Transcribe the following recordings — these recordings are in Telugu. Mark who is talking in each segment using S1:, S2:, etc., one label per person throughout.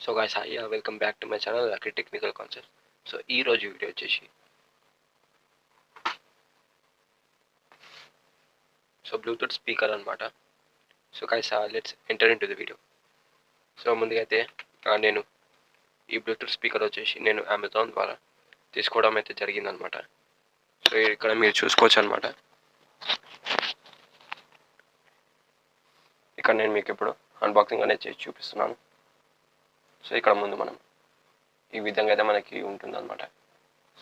S1: So guys, hi, welcome back to my channel Akhil Technical Concept. So ఈ రోజు వీడియో వచ్చేసి బ్లూటూత్ స్పీకర్ అన్నమాట. So guys, let's enter into the video. So ముందుగా అయితే నేను ఈ బ్లూటూత్ స్పీకర్ వచ్చేసి నేను అమెజాన్ ద్వారా తీసుకోవడం అయితే జరిగిందనమాట. సో ఇక్కడ మీరు చూసుకోవచ్చు అనమాట. ఇక్కడ నేను మీకు ఇప్పుడు అన్బాక్సింగ్ అనేది చేసి చూపిస్తున్నాను. సో ఇక్కడ ముందు మనం ఈ విధంగా అయితే మనకి ఉంటుందన్నమాట.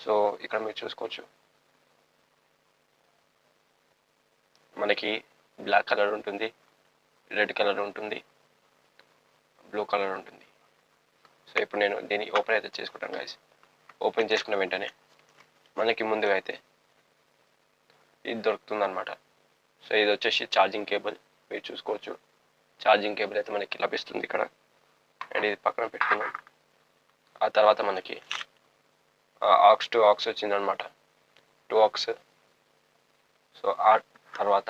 S1: సో ఇక్కడ మీరు చూసుకోవచ్చు, మనకి బ్లాక్ కలర్ ఉంటుంది, రెడ్ కలర్ ఉంటుంది, బ్లూ కలర్ ఉంటుంది. సో ఇప్పుడు నేను దీన్ని ఓపెన్ అయితే చేసుకుంటాను గైస్. ఓపెన్ చేసుకున్న వెంటనే మనకి ముందుగా అయితే ఇది దొరుకుతుంది అనమాట. సో ఇది వచ్చేసి ఛార్జింగ్ కేబుల్, మీరు చూసుకోవచ్చు. ఛార్జింగ్ కేబుల్ అయితే మనకి లభిస్తుంది ఇక్కడ. అండ్ ఇది పక్కన పెట్టుకున్నాం. ఆ తర్వాత మనకి ఆక్స్ టు ఆక్స్ వచ్చిందనమాట, 2 ఆక్స్. సో ఆ తర్వాత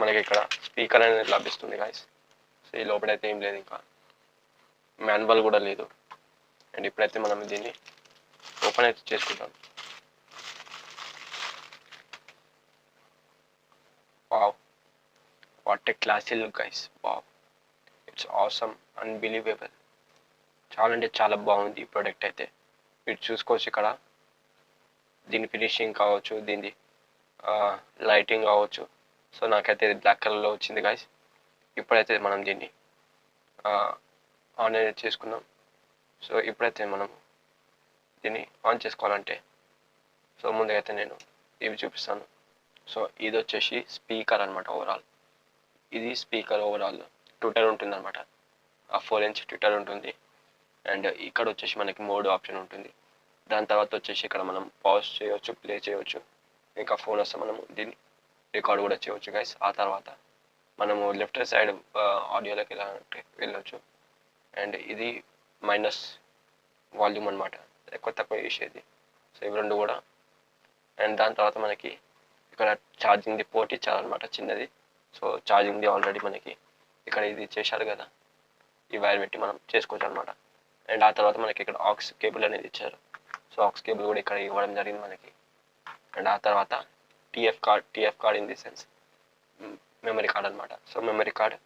S1: మనకి ఇక్కడ స్పీకర్ అనేది లభిస్తుంది గాయస్. సో ఈ లోపలైతే ఏం లేదు, ఇంకా మాన్యువల్ కూడా లేదు. అండ్ ఇప్పుడైతే మనం దీన్ని ఓపెన్ అయితే చేసుకుంటాం. Wow, what a classy look guys. Wow, it's awesome, unbelievable. చాలా అంటే చాలా బాగుంది ఈ ప్రోడక్ట్ అయితే. మీరు చూసుకోవచ్చు ఇక్కడ దీని ఫినిషింగ్ కావచ్చు, దీని లైటింగ్ కావచ్చు. సో నాకైతే ఇది బ్లాక్ కలర్లో వచ్చింది గాయస్. ఇప్పుడైతే మనం దీన్ని ఆన్ అనేది చేసుకున్నాం. సో ఇప్పుడైతే మనం దీన్ని ఆన్ చేసుకోవాలంటే సో ముందుగా అయితే నేను ఇవి చూపిస్తాను. సో ఇది వచ్చేసి స్పీకర్ అనమాట. ఓవరాల్ ఇది స్పీకర్ ఓవరాల్ ట్విట్టర్ ఉంటుంది అనమాట. 4 ఇంచ్ ట్విట్టర్ ఉంటుంది. అండ్ ఇక్కడ వచ్చేసి మనకి మోడ్ ఆప్షన్ ఉంటుంది. దాని తర్వాత వచ్చేసి ఇక్కడ మనం పాజ్ చేయవచ్చు, ప్లే చేయవచ్చు. ఇంకా ఫోన్ వస్తే మనము దీన్ని రికార్డ్ కూడా చేయవచ్చు గైస్. ఆ తర్వాత మనము లెఫ్ట్ సైడ్ ఆడియోలోకి ఇలా వెళ్ళవచ్చు. అండ్ ఇది మైనస్ వాల్యూమ్ అనమాట, ఎక్కువ తక్కువ చేసేది. సో ఇవి రెండు కూడా. అండ్ దాని తర్వాత మనకి ఇక్కడ ఛార్జింగ్ది పోర్ట్ ఇచ్చారనమాట, చిన్నది. సో ఛార్జింగ్ది ఆల్రెడీ మనకి ఇక్కడ ఇది చేశారు కదా, ఈ వైర్ పెట్టి మనం చేసుకోవచ్చు అనమాట. అండ్ ఆ తర్వాత మనకి ఇక్కడ ఆక్స్ కేబుల్ అనేది ఇచ్చారు. సో ఆక్స్ కేబుల్ కూడా ఇక్కడ ఇవ్వడం జరిగింది మనకి. అండ్ ఆ తర్వాత TF card in the sense memory card అనమాట. సో మెమరీ కార్డ్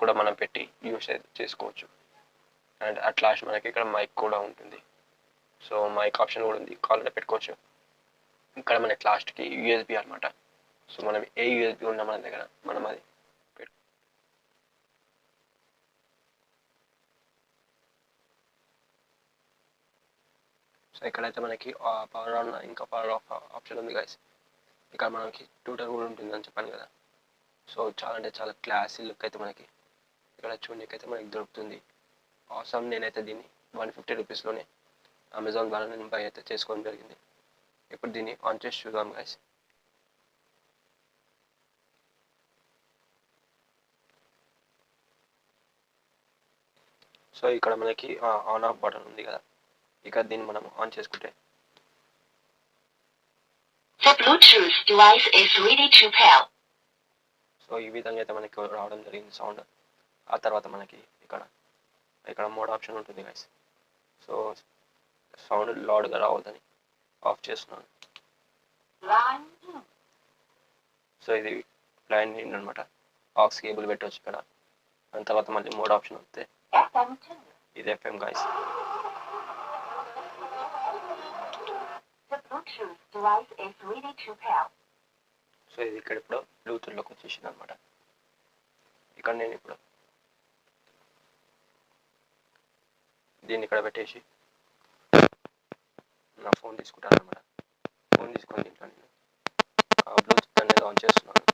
S1: కూడా మనం పెట్టి యూస్ చేసుకోవచ్చు. అండ్ అట్ లాస్ట్ మనకి ఇక్కడ మైక్ కూడా ఉంటుంది. సో మైక్ ఆప్షన్ కూడా ఉంది, కాల్లో పెట్టుకోవచ్చు. ఇక్కడ మనకి లాస్ట్కి యూఎస్బి అనమాట. సో మనం ఏ యూఎస్బి ఉన్నా మన దగ్గర మనం అది సో ఇక్కడైతే మనకి పవర్ ఆన్ ఇంకా పవర్ ఆఫ్ ఆప్షన్ ఉంది గైస్. ఇక్కడ మనకి ట్విట్టర్ కూడా ఉంటుందని చెప్పాను కదా. సో చాలా అంటే చాలా క్లాసీ లుక్ అయితే మనకి ఇక్కడ చూడడానికి మనకి దొరుకుతుంది. ఆసమ్. నేనైతే దీన్ని 150 రూపీస్లోనే అమెజాన్ ద్వారా నేను బై అయితే చేసుకోవడం జరిగింది. ఇప్పుడు దీన్ని ఆన్ చేసి చూద్దాం గైస్. సో ఇక్కడ మనకి ఆన్ ఆఫ్ బటన్ ఉంది కదా, ఇక దీన్ని మనం ఆన్ చేసుకుంటే సో ఈ విధంగా అయితే మనకి రావడం జరిగింది సౌండ్. ఆ తర్వాత మనకి ఇక్కడ మోడ్ ఆప్షన్ ఉంటుంది గైస్. సో సౌండ్ లౌడ్గా రావద్దని ఆఫ్ చేస్తున్నాను. సో ఇది లైన్ అనమాట. ఆక్స్ కేబుల్ పెట్టవచ్చు ఇక్కడ. దాని తర్వాత మళ్ళీ మోడ్ ఆప్షన్ వస్తే ఇది ఎఫ్ఎం గైస్. సో ఇది ఇక్కడ ఇప్పుడు బ్లూటూత్లోకి వచ్చేసింది అనమాట. ఇక్కడ నేను ఇప్పుడు దీన్ని ఇక్కడ పెట్టేసి నా ఫోన్ తీసుకుంటాను అనమాట. ఫోన్ తీసుకొని దీంట్లో నేను బ్లూటూత్ అనేది ఆన్ చేస్తున్నాను.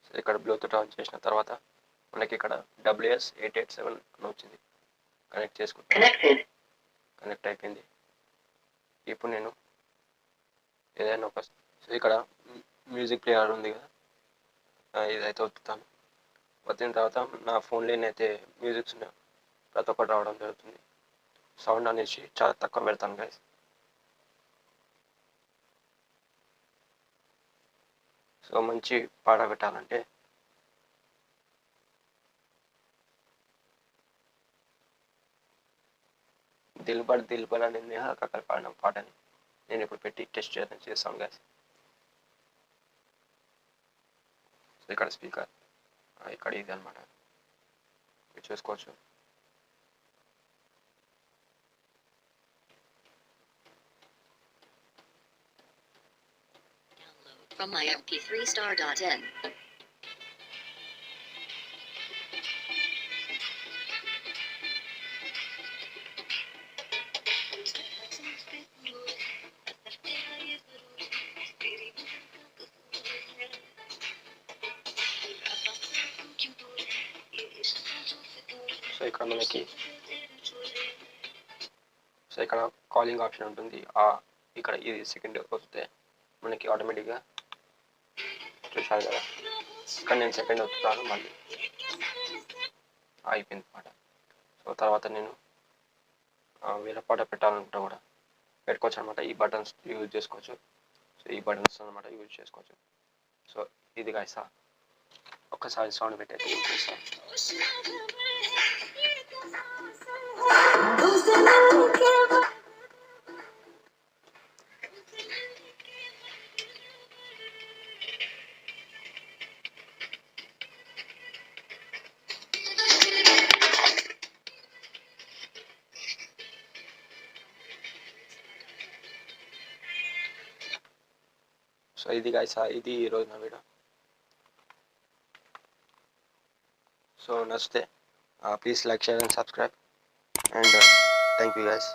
S1: సో ఇక్కడ బ్లూటూత్ ఆన్ చేసిన తర్వాత మనకి ఇక్కడ WS-887 అని వచ్చింది. కనెక్ట్ చేసుకుంటాను. కనెక్ట్ అయిపోయింది. ఇప్పుడు నేను ఏదైనా ఒక సో ఇక్కడ మ్యూజిక్ ప్లేయర్ ఉంది కదా, ఇదైతే వత్తుతాను. వచ్చిన తర్వాత నా ఫోన్లో అయితే మ్యూజిక్స్ ప్రతి ఒక్కటి రావడం జరుగుతుంది. సౌండ్ అనేసి చాలా తక్కువ పెడతాను గైస్. సో మంచి పాట పెట్టాలంటే దిల్ బర్ అని నేహా కక్కర్ పాడిన పాటని నేను ఇప్పుడు పెట్టి టెస్ట్ చేస్తాను గాయస్. సో ఇక్కడ స్పీకర్, ఇక్కడ ఇది అనమాట, మీరు చూసుకోవచ్చు.
S2: From my mp3star.in.
S1: సో ఇక్కడ మనకి ఇక్కడ కాలింగ్ ఆప్షన్ ఉంటుంది. ఇక్కడ ఇది సెకండ్ వస్తే మనకి ఆటోమేటిక్గా చూశారు కదా, ఇక్కడ నేను సెకండ్ వస్తున్నాను, మళ్ళీ అయిపోయింది పాట. సో తర్వాత నేను వేరే పాట పెట్టాలనుకుంటే కూడా పెట్టుకోవచ్చు అనమాట. ఈ బటన్స్ యూజ్ చేసుకోవచ్చు. సో ఈ బటన్స్ అనమాట యూజ్ చేసుకోవచ్చు. సో ఇది గాయస్, ఒక్కసారి సౌండ్ పెట్టేది యూజ్ చేస్తాను. సో ఇది గాయస్, ఇది ఈరోజు నా వీడియో. సో నచ్చితే please like, share and subscribe, and thank you guys.